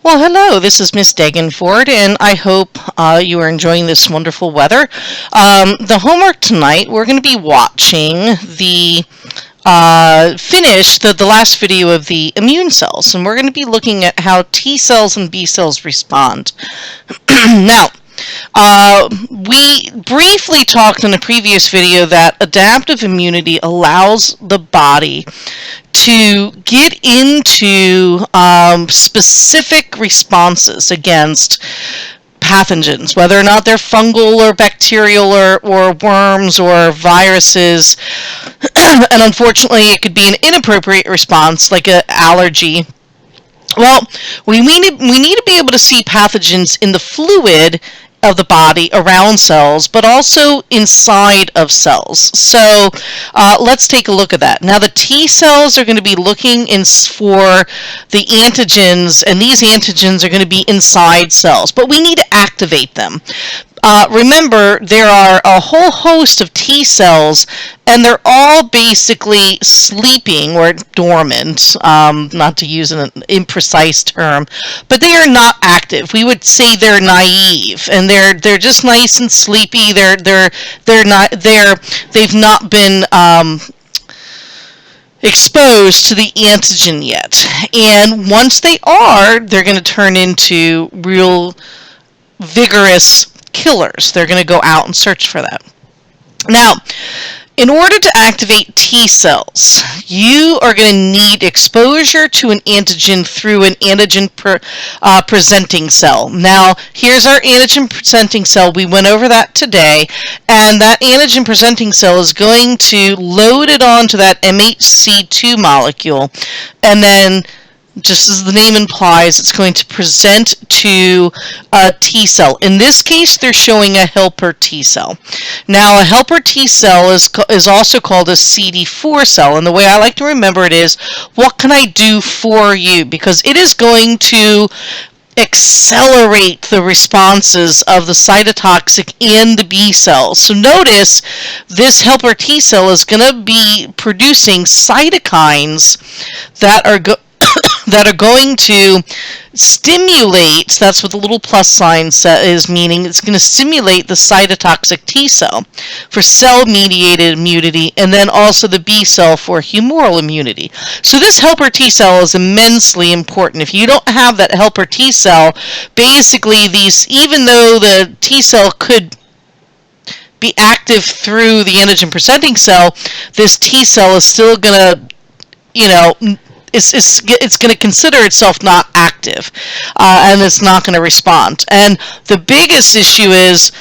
Well, hello, this is Miss Dagenford, and I hope you are enjoying this wonderful weather. The homework tonight, we're going to be watching the the last video of the immune cells, and we're going to be looking at how T cells and B cells respond. Now, we briefly talked in a previous video that adaptive immunity allows the body to get into specific responses against pathogens, whether or not they're fungal or bacterial or worms or viruses. And unfortunately, it could be an inappropriate response, like an allergy. Well, we need to be able to see pathogens in the fluid of the body around cells, but also inside of cells. So let's take a look at that. Now the T cells are going to be looking for the antigens, and these antigens are going to be inside cells, but we need to activate them. Remember, there are a whole host of T cells, and they're all basically sleeping or dormant, not to use an imprecise term, but they are not active. We would say they're naive, and they're just nice and sleepy. They've not been exposed to the antigen yet. And once they are, they're going to turn into real vigorous killers. They're going to go out and search for that. Now, in order to activate T cells, you are going to need exposure to an antigen through an antigen presenting cell. Now, here's our antigen presenting cell. We went over that today, and that antigen presenting cell is going to load it onto that MHC2 molecule, and then, just as the name implies, it's going to present to a T cell. In this case, they're showing a helper T cell. Now, a helper T cell is also called a CD4 cell, and the way I like to remember it is, what can I do for you? Because it is going to accelerate the responses of the cytotoxic and the B cells. So notice this helper T cell is going to be producing cytokines that are going to stimulate, that's what the little plus sign is meaning, it's going to stimulate the cytotoxic T cell for cell-mediated immunity, and then also the B cell for humoral immunity. So this helper T cell is immensely important. If you don't have that helper T cell, basically even though the T cell could be active through the antigen presenting cell, this T cell is still going to, it's going to consider itself not active, and it's not going to respond. And the biggest issue is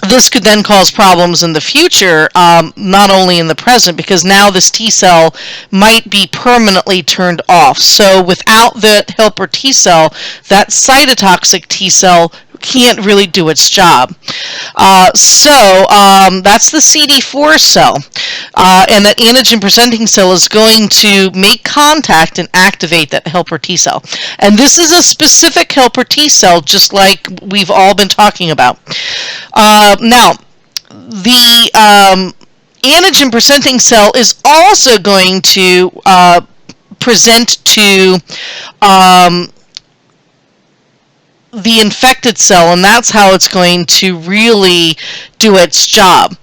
this could then cause problems in the future, not only in the present, because now this T cell might be permanently turned off. So without the helper T cell, that cytotoxic T cell can't really do its job. That's the CD4 cell, and that antigen presenting cell is going to make contact and activate that helper T cell. And this is a specific helper T cell, just like we've all been talking about. Now, the antigen presenting cell is also going to present to the infected cell, and that's how it's going to really do its job.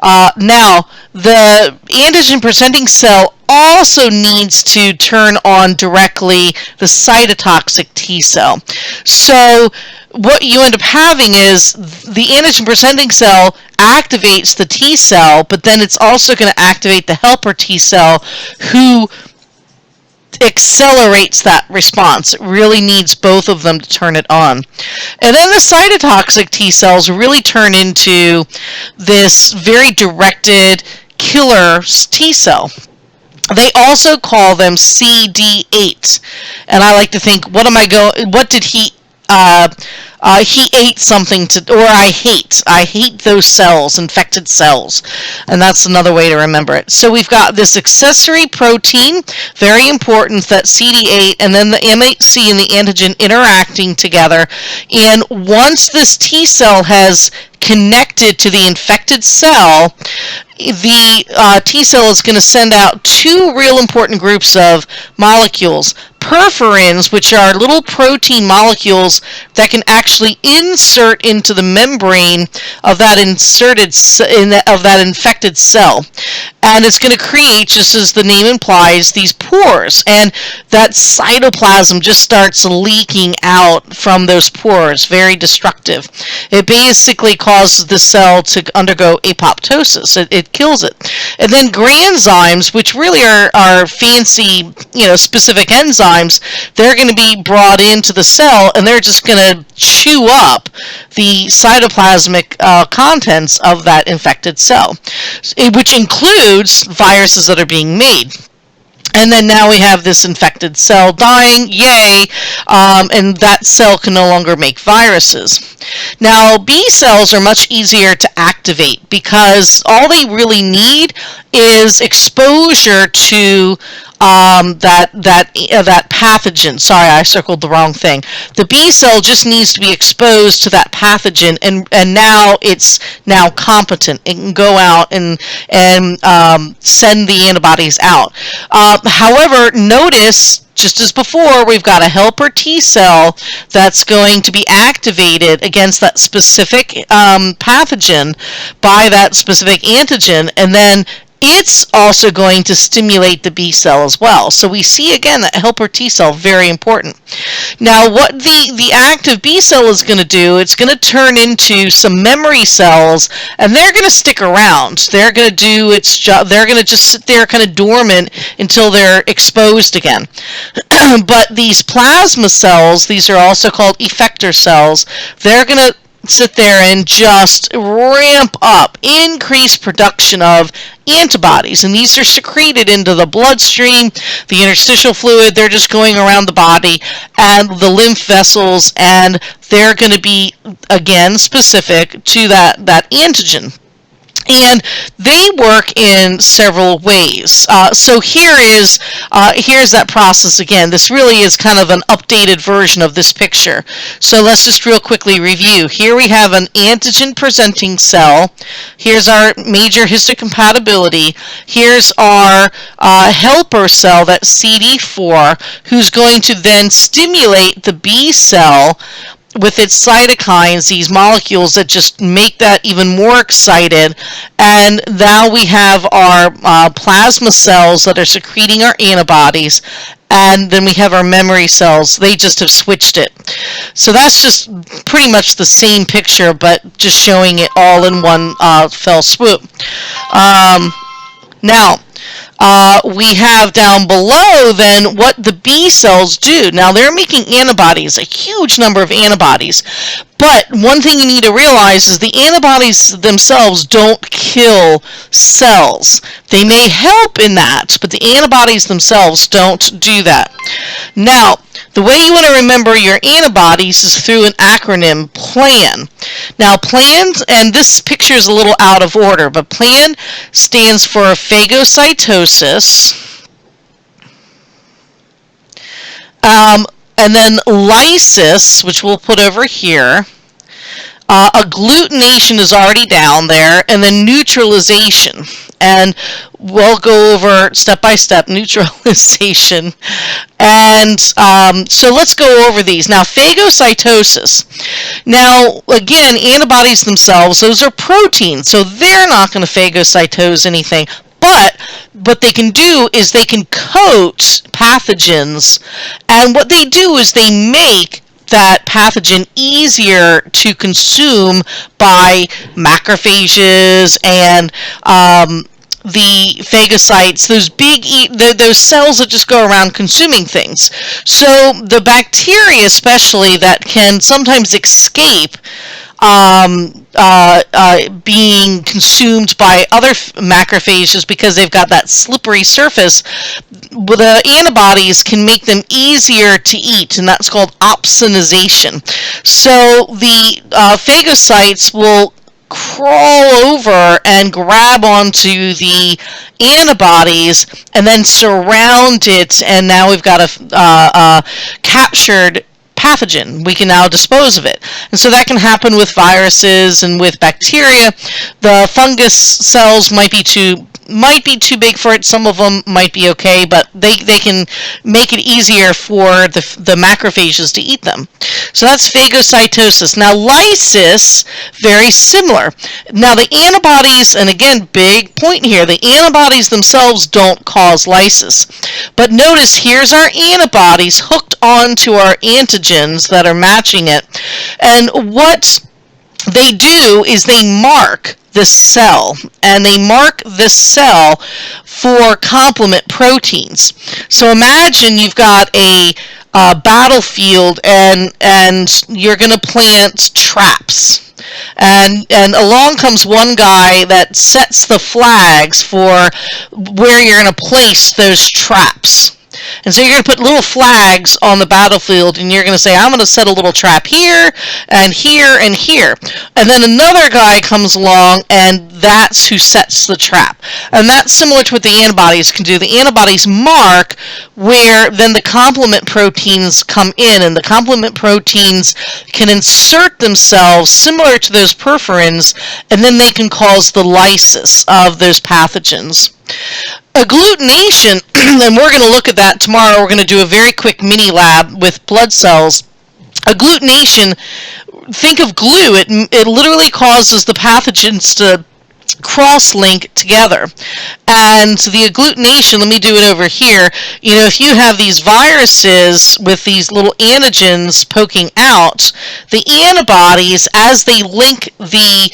Now, the antigen presenting cell also needs to turn on directly the cytotoxic T cell. So what you end up having is the antigen presenting cell activates the T cell, but then it's also going to activate the helper T cell, who accelerates that response. It really needs both of them to turn it on. And then the cytotoxic T cells really turn into this very directed killer T cell. They also call them CD8. And I like to think, what did he ate something or I hate those cells, infected cells, and that's another way to remember it. So we've got this accessory protein, very important, that CD8, and then the MHC and the antigen interacting together, and once this T cell has connected to the infected cell, the T cell is going to send out two real important groups of molecules, perforins, which are little protein molecules that can actually insert into the membrane of that infected cell. And it's going to create, just as the name implies, these pores. And that cytoplasm just starts leaking out from those pores, very destructive. It basically causes the cell to undergo apoptosis. It kills it. And then granzymes, which really are fancy, specific enzymes, they're going to be brought into the cell, and they're just going to chew up the cytoplasmic contents of that infected cell, which includes viruses that are being made. And then now we have this infected cell dying, yay, and that cell can no longer make viruses. Now, B cells are much easier to activate because all they really need is exposure to that pathogen. Sorry, I circled the wrong thing. The B cell just needs to be exposed to that pathogen, and now it's now competent. It can go out and send the antibodies out. However, notice, just as before, we've got a helper T cell that's going to be activated against that specific pathogen by that specific antigen, and then it's also going to stimulate the B cell as well. So we see again that helper T cell, very important. Now what the active B cell is going to do, it's going to turn into some memory cells, and they're going to stick around. They're going to do its job. They're going to just sit there kind of dormant until they're exposed again. But these plasma cells, these are also called effector cells, they're going to sit there and just ramp up, increase production of antibodies, and these are secreted into the bloodstream, the interstitial fluid. They're just going around the body and the lymph vessels, and they're going to be again specific to that antigen. And they work in several ways. So here's that process again. This really is kind of an updated version of this picture. So let's just real quickly review. Here we have an antigen-presenting cell. Here's our major histocompatibility. Here's our helper cell, that CD4, who's going to then stimulate the B cell with its cytokines, these molecules that just make that even more excited. And now we have our plasma cells that are secreting our antibodies, and then we have our memory cells. They just have switched it. So that's just pretty much the same picture, but just showing it all in one fell swoop. Now, we have down below then what the B cells do. Now they're making antibodies, a huge number of antibodies. But one thing you need to realize is the antibodies themselves don't kill cells. They may help in that, but the antibodies themselves don't do that. Now, the way you want to remember your antibodies is through an acronym, PLAN. Now, PLAN, and this picture is a little out of order, but PLAN stands for phagocytosis, and then lysis, which we'll put over here. Agglutination is already down there, and then neutralization. And we'll go over step-by-step neutralization. And so let's go over these. Now, phagocytosis. Now, again, antibodies themselves, those are proteins, so they're not going to phagocytose anything. But what they can do is they can coat pathogens, and what they do is they make that pathogen easier to consume by macrophages and the phagocytes, those cells that just go around consuming things. So the bacteria especially that can sometimes escape being consumed by other macrophages because they've got that slippery surface, the antibodies can make them easier to eat, and that's called opsonization. So the phagocytes will crawl over and grab onto the antibodies and then surround it, and now we've got a captured pathogen. We can now dispose of it. And so that can happen with viruses and with bacteria. The fungus cells might be too might be too big for it. Some of them might be okay, but they can make it easier for the macrophages to eat them. So that's phagocytosis. Now lysis, very similar. Now the antibodies, and again, big point here, the antibodies themselves don't cause lysis. But notice here's our antibodies hooked onto our antigens that are matching it. And what they do is they mark this cell, and they mark this cell for complement proteins. So imagine you've got a battlefield, and you're going to plant traps. And along comes one guy that sets the flags for where you're going to place those traps. And so you're going to put little flags on the battlefield, and you're going to say, I'm going to set a little trap here, and here, and here. And then another guy comes along, and that's who sets the trap. And that's similar to what the antibodies can do. The antibodies mark where then the complement proteins come in, and the complement proteins can insert themselves similar to those perforins, and then they can cause the lysis of those pathogens. Agglutination, and we're going to look at that tomorrow. We're going to do a very quick mini lab with blood cells. Agglutination, think of glue. It literally causes the pathogens to cross-link together. And the agglutination, let me do it over here. If you have these viruses with these little antigens poking out, the antibodies, as they link the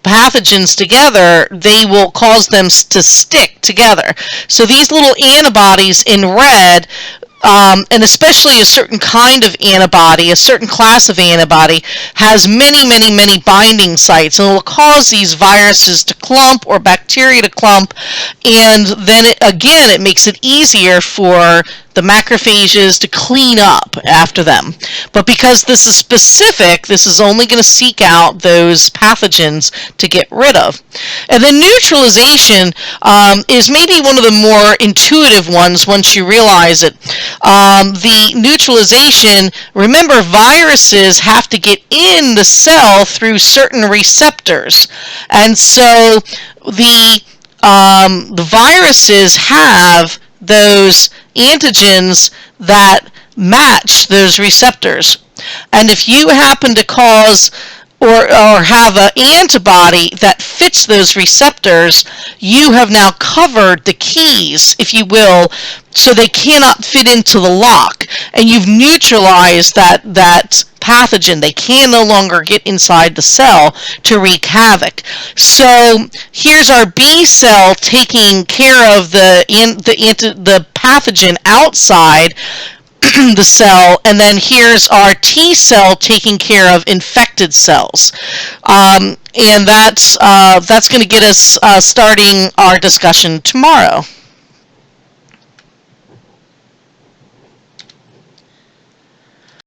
pathogens together, they will cause them to stick together. So these little antibodies in red, and especially a certain kind of antibody, a certain class of antibody, has many, many, many binding sites, and it will cause these viruses to clump or bacteria to clump, and then it makes it easier for the macrophages to clean up after them. But because this is specific, this is only going to seek out those pathogens to get rid of. And then neutralization is maybe one of the more intuitive ones once you realize it. The neutralization, remember, viruses have to get in the cell through certain receptors. And so the viruses have those antigens that match those receptors. And if you happen to cause or have an antibody that fits those receptors, you have now covered the keys, if you will, so they cannot fit into the lock. And you've neutralized that pathogen. They can no longer get inside the cell to wreak havoc. So here's our B cell taking care of the pathogen outside the cell, and then here's our T cell taking care of infected cells. And that's going to get us starting our discussion tomorrow.